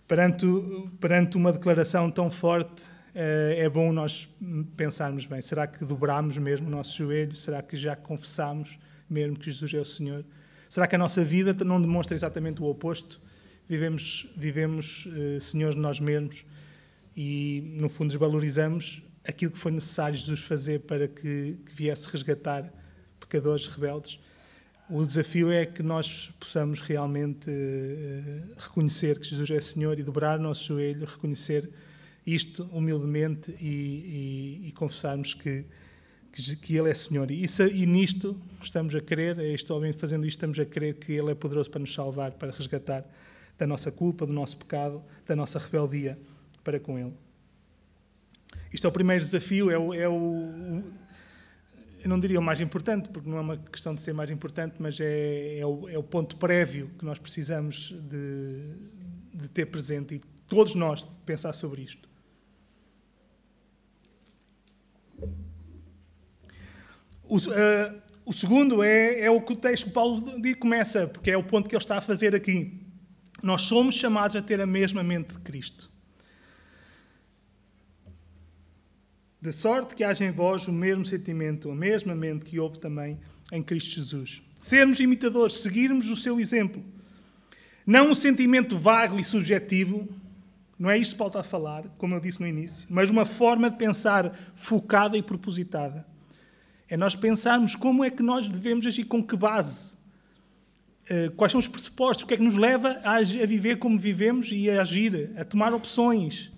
perante uma declaração tão forte, é bom nós pensarmos bem, será que dobramos mesmo o nosso joelho? Será que já confessamos mesmo que Jesus é o Senhor? Será que a nossa vida não demonstra exatamente o oposto? Vivemos senhores de nós mesmos e, no fundo, desvalorizamos aquilo que foi necessário Jesus fazer para que viesse resgatar pecadores rebeldes. O desafio é que nós possamos realmente reconhecer que Jesus é Senhor e dobrar o nosso joelho, reconhecer isto humildemente e confessarmos que Ele é Senhor. E nisto estamos a crer, fazendo isto, estamos a crer que Ele é poderoso para nos salvar, para resgatar da nossa culpa, do nosso pecado, da nossa rebeldia para com Ele. Isto é o primeiro desafio, eu não diria o mais importante, porque não é uma questão de ser mais importante, mas é o ponto prévio que nós precisamos de ter presente e todos nós de pensar sobre isto. O segundo é o que o texto de Paulo começa, porque é o ponto que ele está a fazer aqui. Nós somos chamados a ter a mesma mente de Cristo. De sorte que haja em vós o mesmo sentimento, a mesma mente que houve também em Cristo Jesus. Sermos imitadores, seguirmos o seu exemplo. Não um sentimento vago e subjetivo, não é isto que Paulo está a falar, como eu disse no início, mas uma forma de pensar focada e propositada. É nós pensarmos como é que nós devemos agir, com que base, quais são os pressupostos, o que é que nos leva a viver como vivemos e a agir, a tomar opções.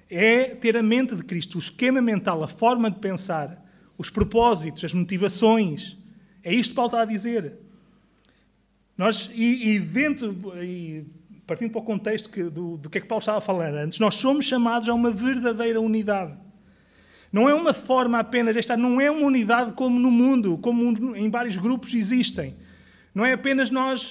É ter a mente de Cristo, o esquema mental, a forma de pensar, os propósitos, as motivações. É isto que Paulo está a dizer. Partindo para o contexto do que é que Paulo estava a falar antes, nós somos chamados a uma verdadeira unidade. Não é uma forma apenas, não é uma unidade como no mundo, como em vários grupos existem. Não é apenas nós,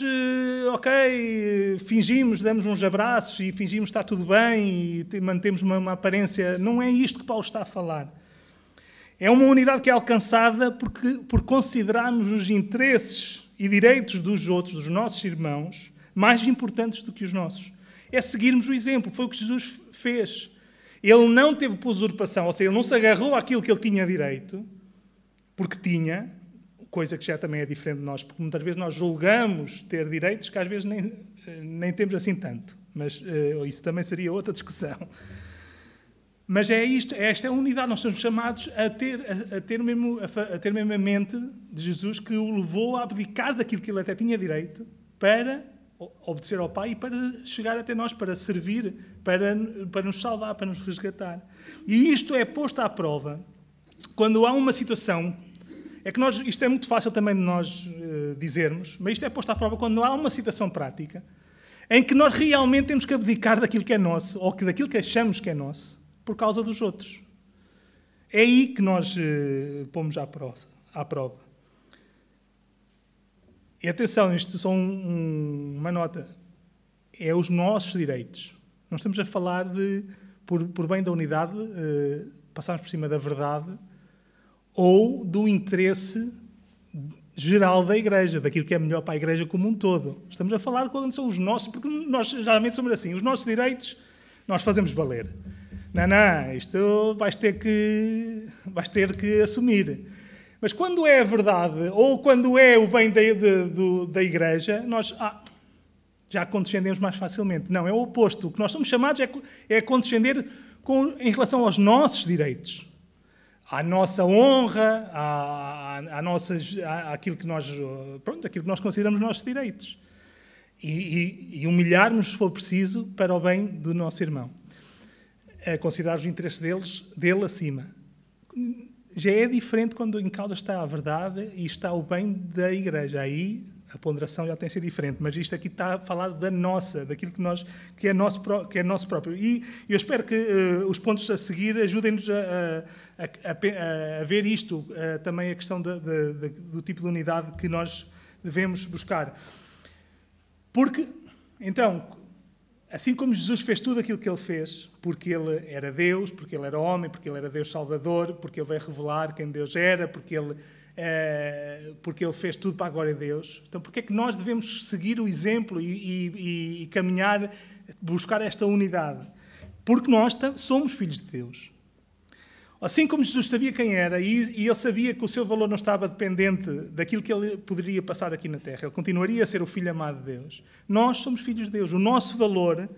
fingimos, damos uns abraços e fingimos que está tudo bem e mantemos uma aparência. Não é isto que Paulo está a falar. É uma unidade que é alcançada por considerarmos os interesses e direitos dos outros, dos nossos irmãos, mais importantes do que os nossos. É seguirmos o exemplo. Foi o que Jesus fez. Ele não teve por usurpação, ou seja, ele não se agarrou àquilo que ele tinha direito, porque tinha, coisa que já também é diferente de nós, porque muitas vezes nós julgamos ter direitos que às vezes nem temos assim tanto. Mas isso também seria outra discussão. Mas esta é a unidade. Nós somos chamados a ter mesmo a mente de Jesus, que o levou a abdicar daquilo que ele até tinha direito para obedecer ao Pai e para chegar até nós, para servir, para nos salvar, para nos resgatar. E isto é posto à prova quando há uma situação. Isto é muito fácil também de nós dizermos, mas isto é posto à prova quando há uma situação prática em que nós realmente temos que abdicar daquilo que é nosso, ou daquilo que achamos que é nosso, por causa dos outros. É aí que nós pomos à prova. E atenção, isto é só uma nota. É os nossos direitos. Nós estamos a falar de, por bem da unidade, passarmos por cima da verdade ou do interesse geral da Igreja, daquilo que é melhor para a Igreja como um todo. Estamos a falar quando são os nossos, porque nós geralmente somos assim, os nossos direitos nós fazemos valer. Não, isto vais ter que assumir. Mas quando é a verdade, ou quando é o bem da Igreja, nós já condescendemos mais facilmente. Não, é o oposto. O que nós somos chamados é condescender em relação aos nossos direitos. À nossa honra, àquilo que nós consideramos nossos direitos. E humilhar-nos, se for preciso, para o bem do nosso irmão. Considerar os interesses dele acima. Já é diferente quando em causa está a verdade e está o bem da Igreja. Aí a ponderação já tem de ser diferente, mas isto aqui está a falar daquilo que é nosso próprio. E eu espero que os pontos a seguir ajudem-nos a ver isto, também a questão do tipo de unidade que nós devemos buscar. Porque, então, assim como Jesus fez tudo aquilo que ele fez, porque ele era Deus, porque ele era homem, porque ele era Deus Salvador, porque ele veio revelar quem Deus era, porque ele fez tudo para a glória de Deus. Então, porque é que nós devemos seguir o exemplo e caminhar, buscar esta unidade? Porque nós somos filhos de Deus. Assim como Jesus sabia quem era e ele sabia que o seu valor não estava dependente daquilo que ele poderia passar aqui na Terra, ele continuaria a ser o Filho amado de Deus. Nós somos filhos de Deus. O nosso valor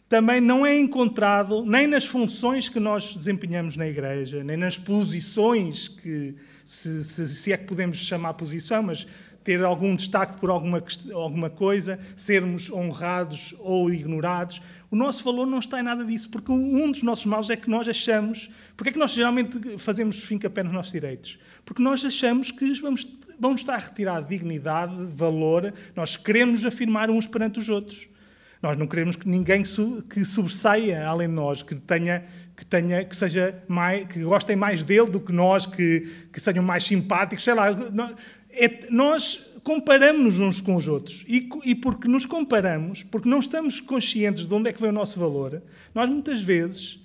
também não é encontrado nem nas funções que nós desempenhamos na Igreja, nem nas posições que, se é que podemos chamar posição, mas ter algum destaque por alguma coisa, sermos honrados ou ignorados. O nosso valor não está em nada disso, porque um dos nossos males é que nós achamos... Porque é que nós geralmente fazemos fim-capé nos nossos direitos? Porque nós achamos que vamos estar a retirar dignidade, valor, nós queremos afirmar uns perante os outros. Nós não queremos que ninguém que sobressaia além de nós, que seja mais, que gostem mais dele do que nós, que sejam mais simpáticos, sei lá. Nós comparamos-nos uns com os outros. E porque nos comparamos, porque não estamos conscientes de onde é que vem o nosso valor, nós muitas vezes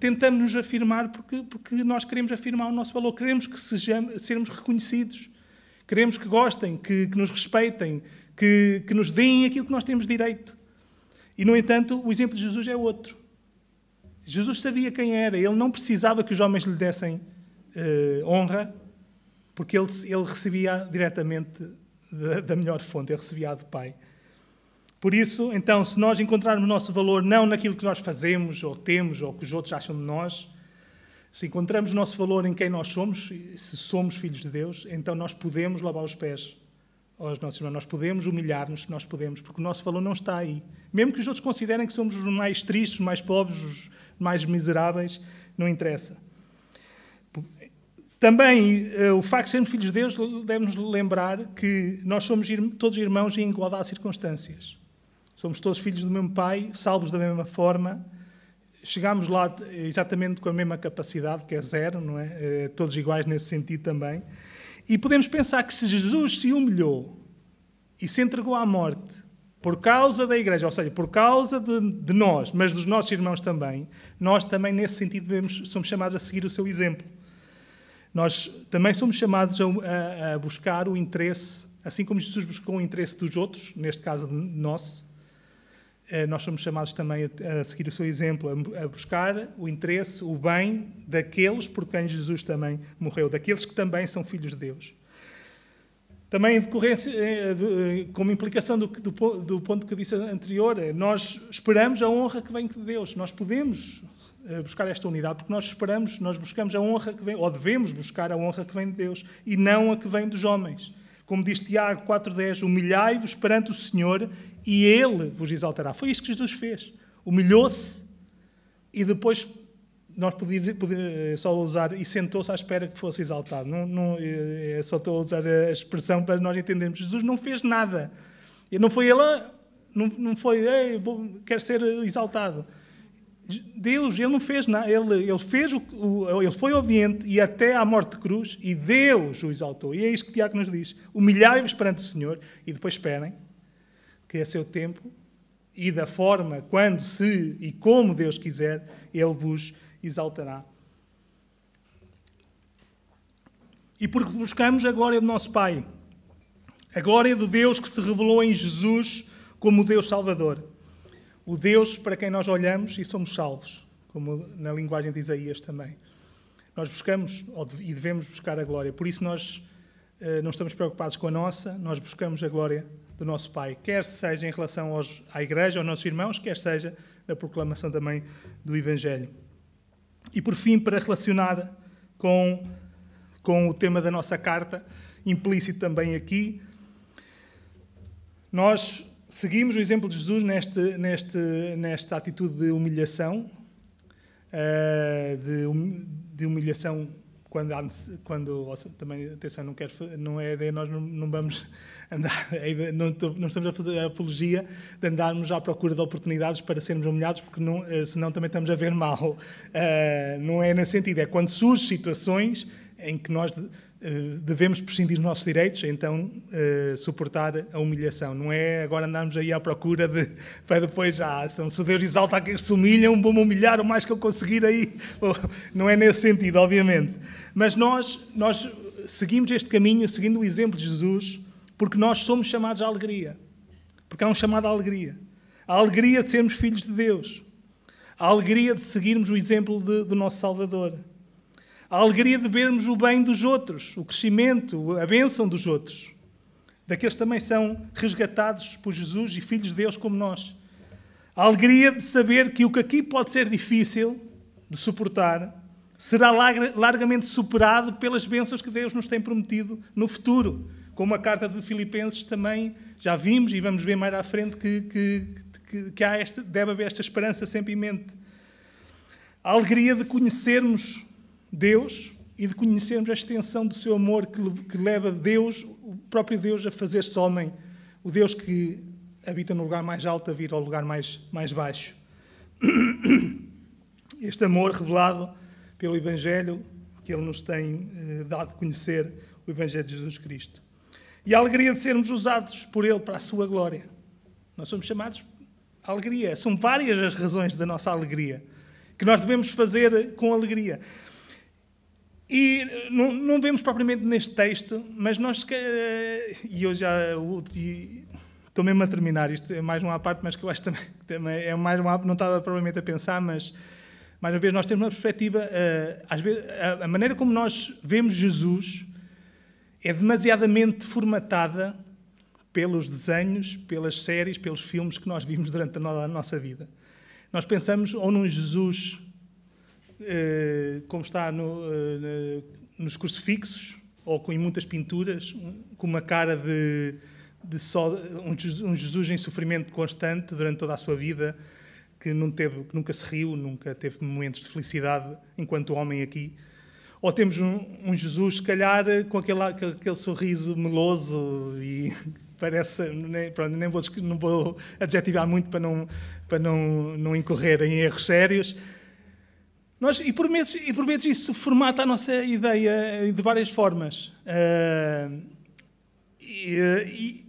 tentamos nos afirmar porque nós queremos afirmar o nosso valor. Queremos que sermos reconhecidos. Queremos que gostem, que nos respeitem, que nos deem aquilo que nós temos direito. E, no entanto, o exemplo de Jesus é outro. Jesus sabia quem era. Ele não precisava que os homens lhe dessem honra, porque ele recebia diretamente da melhor fonte. Ele recebia do Pai. Por isso, então, se nós encontrarmos o nosso valor não naquilo que nós fazemos, ou temos, ou que os outros acham de nós, se encontramos o nosso valor em quem nós somos, se somos filhos de Deus, então nós podemos lavar os pés aos nossos irmãos, nós podemos humilhar-nos, nós podemos, porque o nosso valor não está aí. Mesmo que os outros considerem que somos os mais tristes, os mais pobres, os mais miseráveis, não interessa. Também, o facto de sermos filhos de Deus deve-nos lembrar que nós somos todos irmãos em igualdade de circunstâncias. Somos todos filhos do mesmo Pai, salvos da mesma forma. Chegamos lá exatamente com a mesma capacidade, que é zero, não é? Todos iguais nesse sentido também. E podemos pensar que se Jesus se humilhou e se entregou à morte por causa da Igreja, ou seja, por causa de nós, mas dos nossos irmãos também, nós também, nesse sentido, somos chamados a seguir o seu exemplo. Nós também somos chamados a buscar o interesse, assim como Jesus buscou o interesse dos outros, neste caso nosso, nós somos chamados também a seguir o seu exemplo, a buscar o interesse, o bem daqueles por quem Jesus também morreu, daqueles que também são filhos de Deus. Também, em decorrência, como implicação do ponto que eu disse anterior, nós esperamos a honra que vem de Deus. Nós podemos buscar esta unidade porque nós buscamos a honra que vem, ou devemos buscar a honra que vem de Deus, e não a que vem dos homens. Como diz Tiago 4,10, humilhai-vos perante o Senhor e Ele vos exaltará. Foi isto que Jesus fez. Humilhou-se e depois nós poder só usar e sentou-se à espera que fosse exaltado. Só estou a usar a expressão para nós entendermos. Jesus não fez nada. Não foi ele, não foi, quer ser exaltado. Deus, ele não fez nada. Ele foi obediente e até à morte de cruz, e Deus o exaltou. E é isso que Tiago nos diz. Humilhai-vos perante o Senhor e depois esperem que a seu tempo e da forma, quando, se e como Deus quiser, Ele vos exaltará. E porque buscamos a glória do nosso Pai, a glória do Deus que se revelou em Jesus como o Deus Salvador, o Deus para quem nós olhamos e somos salvos, como na linguagem de Isaías também. Nós buscamos e devemos buscar a glória, por isso nós não estamos preocupados com a nossa, nós buscamos a glória do nosso Pai, quer seja em relação à Igreja, aos nossos irmãos, quer seja na proclamação também do Evangelho. E por fim, para relacionar com o tema da nossa carta, implícito também aqui, nós seguimos o exemplo de Jesus nesta atitude de humilhação, de humilhação quando também, atenção, não é a ideia, nós não vamos andar, não estamos a fazer a apologia de andarmos à procura de oportunidades para sermos humilhados, porque senão também estamos a ver mal. Não é nesse sentido, é quando surgem situações em que nós devemos prescindir dos nossos direitos, então suportar a humilhação. Não é agora andarmos aí à procura para depois, se Deus exalta aqueles que se humilham, vou-me humilhar o mais que eu conseguir aí. Não é nesse sentido, obviamente. Mas nós seguimos este caminho, seguindo o exemplo de Jesus, porque nós somos chamados à alegria. Porque há um chamado à alegria. A alegria de sermos filhos de Deus. A alegria de seguirmos o exemplo do nosso Salvador. A alegria de vermos o bem dos outros, o crescimento, a bênção dos outros. Daqueles que também são resgatados por Jesus e filhos de Deus como nós. A alegria de saber que o que aqui pode ser difícil de suportar será largamente superado pelas bênçãos que Deus nos tem prometido no futuro. Como a carta de Filipenses também já vimos e vamos ver mais à frente que deve haver esta esperança sempre em mente. A alegria de conhecermos Deus e de conhecermos a extensão do seu amor que leva Deus, o próprio Deus, a fazer-se homem, o Deus que habita no lugar mais alto a vir ao lugar mais baixo. Este amor revelado pelo Evangelho que Ele nos tem dado a conhecer, o Evangelho de Jesus Cristo. E a alegria de sermos usados por Ele para a sua glória. Nós somos chamados à alegria. São várias as razões da nossa alegria, que nós devemos fazer com alegria. E não vemos propriamente neste texto, mas nós... E eu já... Estou mesmo a terminar, isto é mais uma parte, mas que eu acho também é mais uma... Não estava propriamente a pensar, mas... Mais uma vez, nós temos uma perspectiva... Às vezes, a maneira como nós vemos Jesus é demasiadamente formatada pelos desenhos, pelas séries, pelos filmes que nós vimos durante a nossa vida. Nós pensamos ou num Jesus... como está nos crucifixos, ou com muitas pinturas, com uma cara um Jesus em sofrimento constante durante toda a sua vida, que nunca se riu, nunca teve momentos de felicidade enquanto homem aqui. Ou temos um Jesus, se calhar, com aquele sorriso meloso e parece... Pronto, não vou adjetivar muito para não incorrer em erros sérios. E por vezes isso formata a nossa ideia de várias formas. E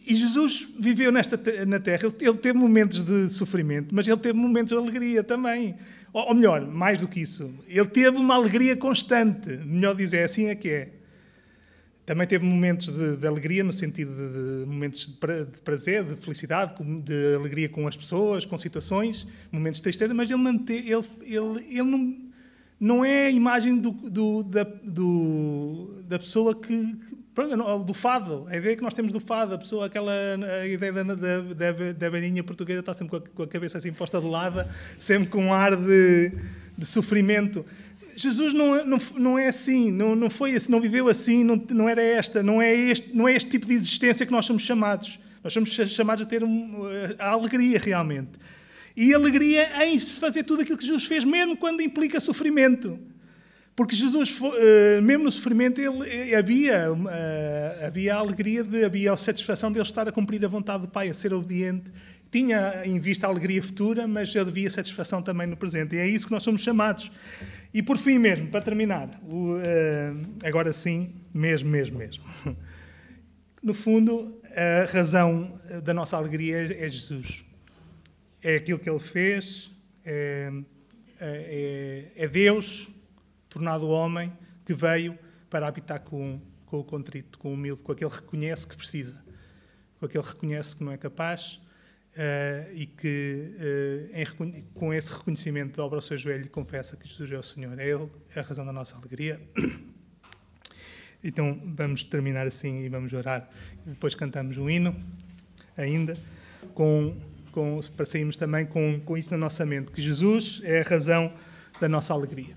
Jesus viveu na Terra, ele teve momentos de sofrimento, mas ele teve momentos de alegria também. Ou melhor, mais do que isso, ele teve uma alegria constante, melhor dizer, assim é que é. Também teve momentos de alegria, no sentido de momentos de prazer, de felicidade, de alegria com as pessoas, com situações, momentos de tristeza, mas ele não é a imagem da pessoa do fado, a ideia que nós temos do fado, a ideia da velhinha portuguesa está sempre com a cabeça assim posta de lado, sempre com um ar de sofrimento. Jesus não é assim, não foi assim, não viveu assim, não é este tipo de existência que nós somos chamados. Nós somos chamados a ter a alegria realmente. E a alegria em fazer tudo aquilo que Jesus fez, mesmo quando implica sofrimento. Porque Jesus, mesmo no sofrimento, havia a alegria, havia a satisfação de ele estar a cumprir a vontade do Pai, a ser obediente. Tinha em vista a alegria futura, mas havia satisfação também no presente. E é isso que nós somos chamados. E por fim mesmo, para terminar, agora sim, mesmo. No fundo, a razão da nossa alegria é Jesus. É aquilo que ele fez, é Deus tornado homem que veio para habitar com o contrito, com o humilde, com aquele que reconhece que precisa, com aquele que reconhece que não é capaz e que, com esse reconhecimento, dobra o seu joelho e confessa que Jesus é o Senhor. É Ele a razão da nossa alegria. Então, vamos terminar assim e vamos orar. E depois cantamos um hino, ainda, para sairmos também com isso na nossa mente, que Jesus é a razão da nossa alegria.